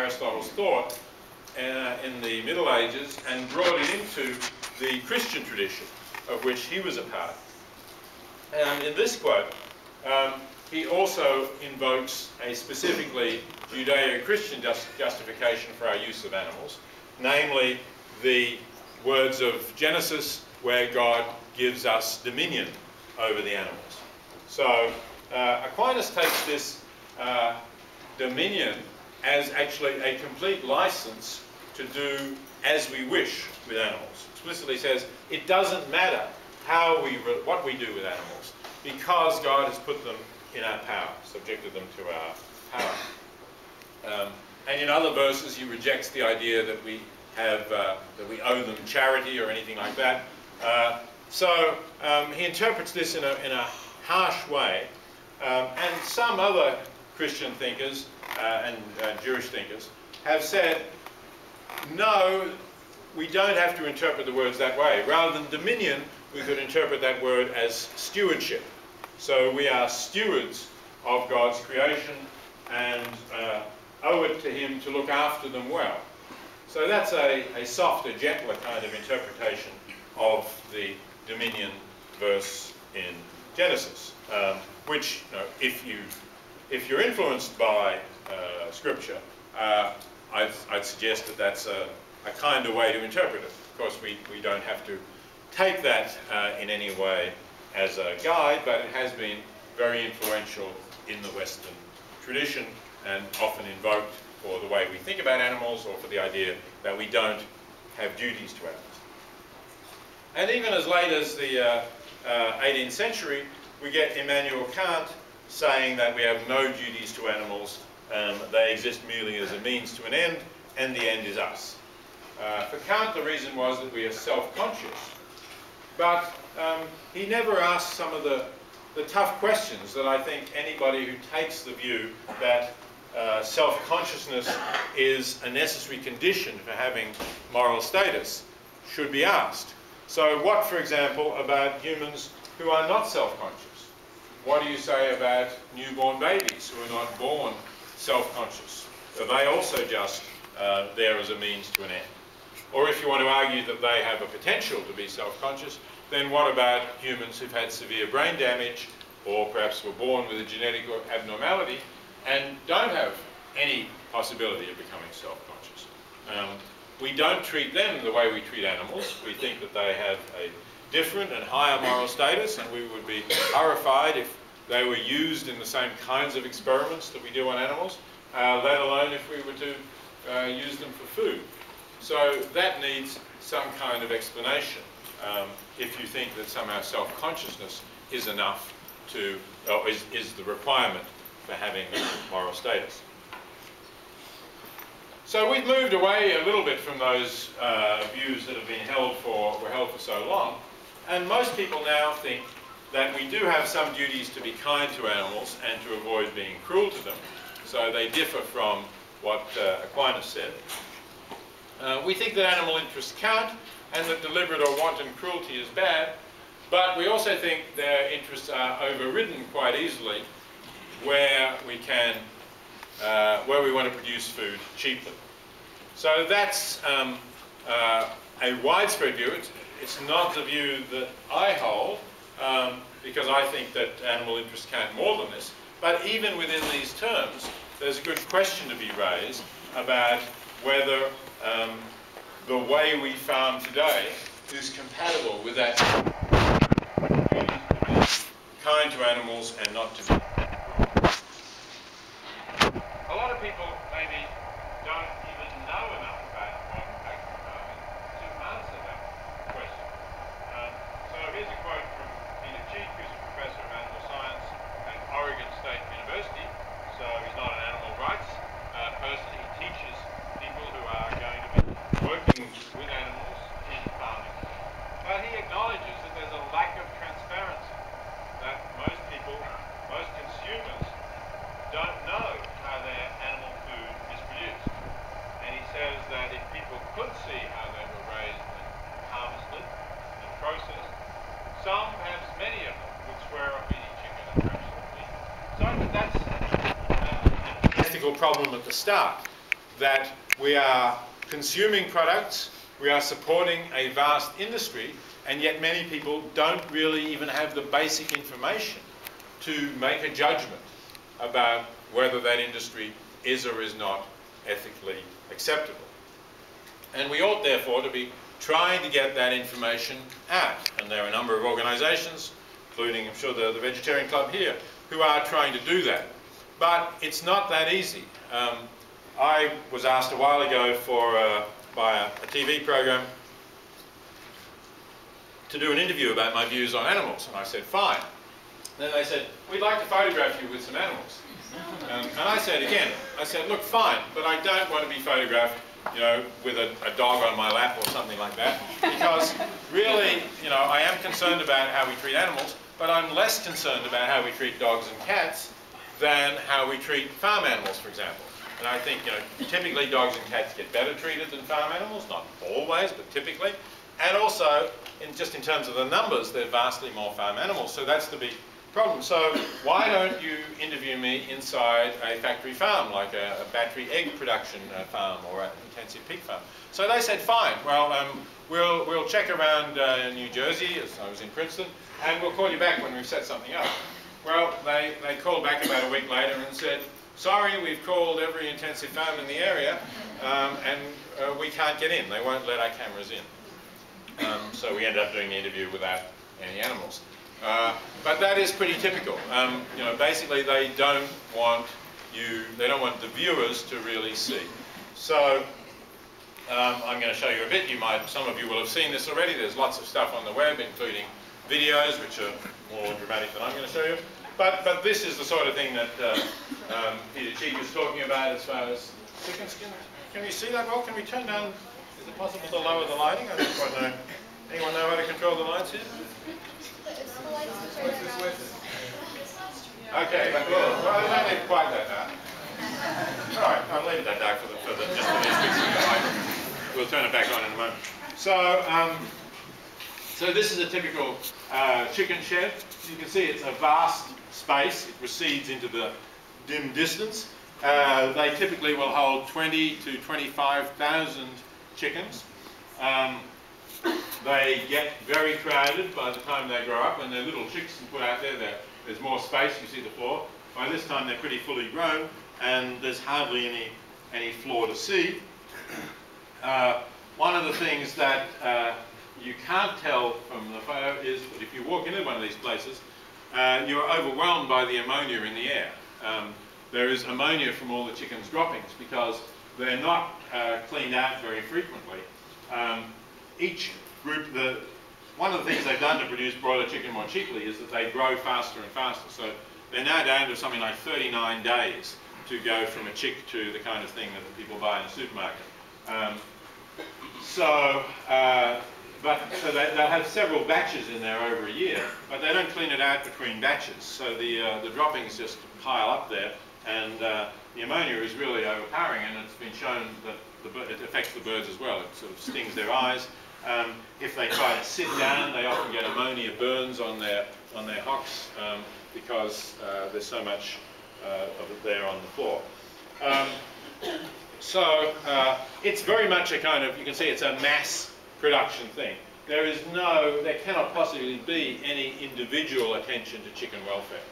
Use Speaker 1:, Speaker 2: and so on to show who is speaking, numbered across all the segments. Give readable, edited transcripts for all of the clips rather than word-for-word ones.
Speaker 1: Aristotle's thought in the Middle Ages and brought it into the Christian tradition of which he was a part. And in this quote, he also invokes a specifically Judeo-Christian justification for our use of animals, namely the words of Genesis, where God gives us dominion over the animals. So Aquinas takes this dominion as actually a complete license to do as we wish with animals. Explicitly says it doesn't matter what we do with animals, because God has put them in our power, subjected them to our power. And in other verses, he rejects the idea that we have that we owe them charity or anything like that. So he interprets this in a harsh way, and some other Christian thinkers and Jewish thinkers have said, no, we don't have to interpret the words that way. Rather than dominion, we could interpret that word as stewardship. So we are stewards of God's creation and owe it to him to look after them well. So that's a softer, gentler kind of interpretation of the dominion verse in Genesis, which, you know, if you're influenced by Scripture, I'd suggest that that's a kinder way to interpret it. Of course, we don't have to take that in any way as a guide, but it has been very influential in the Western tradition and often invoked for the way we think about animals or for the idea that we don't have duties to animals. And even as late as the 18th century, we get Immanuel Kant saying that we have no duties to animals, they exist merely as a means to an end, and the end is us. For Kant, the reason was that we are self-conscious. But he never asked some of the tough questions that I think anybody who takes the view that self-consciousness is a necessary condition for having moral status should be asked. So what, for example, about humans who are not self-conscious? What do you say about newborn babies who are not born self-conscious? Are they also just there as a means to an end? Or if you want to argue that they have a potential to be self-conscious, then what about humans who've had severe brain damage or perhaps were born with a genetic abnormality and don't have any possibility of becoming self-conscious? We don't treat them the way we treat animals. We think that they have a different and higher moral status, and we would be horrified if they were used in the same kinds of experiments that we do on animals, let alone if we were to use them for food. So that needs some kind of explanation if you think that somehow self-consciousness is enough to, or is the requirement for having moral status. So we've moved away a little bit from those views that have been were held for so long, and most people now think that we do have some duties to be kind to animals and to avoid being cruel to them. So they differ from what Aquinas said. We think that animal interests count and that deliberate or wanton cruelty is bad, but we also think their interests are overridden quite easily where we want to produce food cheaply. So that's a widespread view. It's not the view that I hold, because I think that animal interests count more than this. But even within these terms, there's a good question to be raised about whether the way we farm today is compatible with that kind to animals and not to be. A lot of people maybe don't even know enough about modern factory farming to answer that question. So here's a quote from Peter Cheek, who's a professor of animal science at Oregon State University. So he's not an animal rights person. He teaches people who are going to be working with animals in farming. But he acknowledges that there's a lack of transparency, that most people, most consumers, don't know how their animal food is produced. And he says that if people could see how they were raised and harvested and processed, some, perhaps many of them, would swear off eating chicken and perhaps off meat. So I think that's an ethical problem at the start, that we are consuming products, we are supporting a vast industry, and yet many people don't really even have the basic information to make a judgment about whether that industry is or is not ethically acceptable. And we ought therefore to be trying to get that information out. And there are a number of organisations, including I'm sure the Vegetarian Club here, who are trying to do that. But it's not that easy. I was asked a while ago by a TV program to do an interview about my views on animals, and I said, fine. Then they said, we'd like to photograph you with some animals. And I said, look, fine, but I don't want to be photographed, you know, with a dog on my lap or something like that, because really, you know, I am concerned about how we treat animals, but I'm less concerned about how we treat dogs and cats than how we treat farm animals, for example. And I think, you know, typically dogs and cats get better treated than farm animals, not always, but typically. And also, just in terms of the numbers, they're vastly more farm animals, so that's the big problem. So why don't you interview me inside a factory farm, like a battery egg production farm or an intensive pig farm? So they said, fine, well, we'll check around New Jersey, as I was in Princeton, and we'll call you back when we've set something up. Well, they called back about a week later and said, sorry, we've called every intensive farm in the area, and we can't get in. They won't let our cameras in. So we ended up doing the interview without any animals. But that is pretty typical. You know, basically they don't want the viewers to really see. So I'm going to show you a bit. Some of you will have seen this already. There's lots of stuff on the web, including videos, which are more dramatic than I'm going to show you. But this is the sort of thing that Peter Cheek was talking about as far as chicken skin. Can you see that well? Can we turn down? Is it possible to lower the lighting? I don't quite know. Anyone know how to control the lights here? Okay, well, I don't think quite that dark. All right, I'll leave it that dark just for these bits. We'll turn it back on in a moment. So this is a typical chicken shed. You can see it's a vast space. It recedes into the dim distance. They typically will hold 20 to 25,000 chickens. They get very crowded by the time they grow up. When they're little chicks and put out there, there's more space. You see the floor. By this time, they're pretty fully grown, and there's hardly any floor to see. One of the things that you can't tell from the photo is that if you walk into one of these places, you're overwhelmed by the ammonia in the air. There is ammonia from all the chickens' droppings because they're not cleaned out very frequently. Each group, one of the things they've done to produce broiler chicken more cheaply is that they grow faster and faster. So they're now down to something like 39 days to go from a chick to the kind of thing that the people buy in the supermarket. So they'll have several batches in there over a year, but they don't clean it out between batches. So the droppings just pile up there, and the ammonia is really overpowering, and it's been shown that it affects the birds as well. It sort of stings their eyes. If they try to sit down, they often get ammonia burns on their hocks because there's so much of it there on the floor. It's very much a kind of, you can see it's a mass production thing. There cannot possibly be any individual attention to chicken welfare.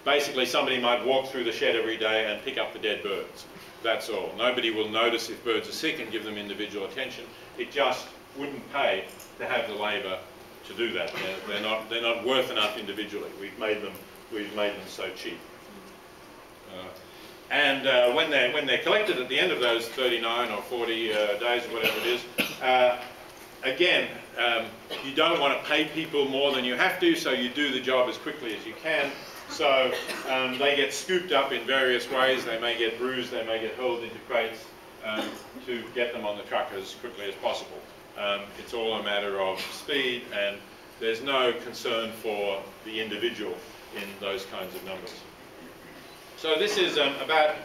Speaker 1: Basically, somebody might walk through the shed every day and pick up the dead birds. That's all. Nobody will notice if birds are sick and give them individual attention. It just wouldn't pay to have the labour to do that. They're not worth enough individually. We've made them so cheap. When they're collected at the end of those 39 or 40 days or whatever it is, again, you don't want to pay people more than you have to, so you do the job as quickly as you can. So they get scooped up in various ways. They may get bruised, they may get hurled into crates to get them on the truck as quickly as possible. It's all a matter of speed, and there's no concern for the individual in those kinds of numbers. So this is about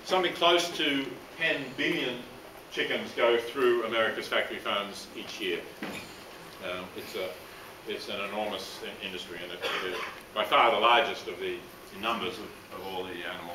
Speaker 1: something close to 10 billion chickens go through America's factory farms each year. It's an enormous industry, and it's by far the largest of the numbers of all the animal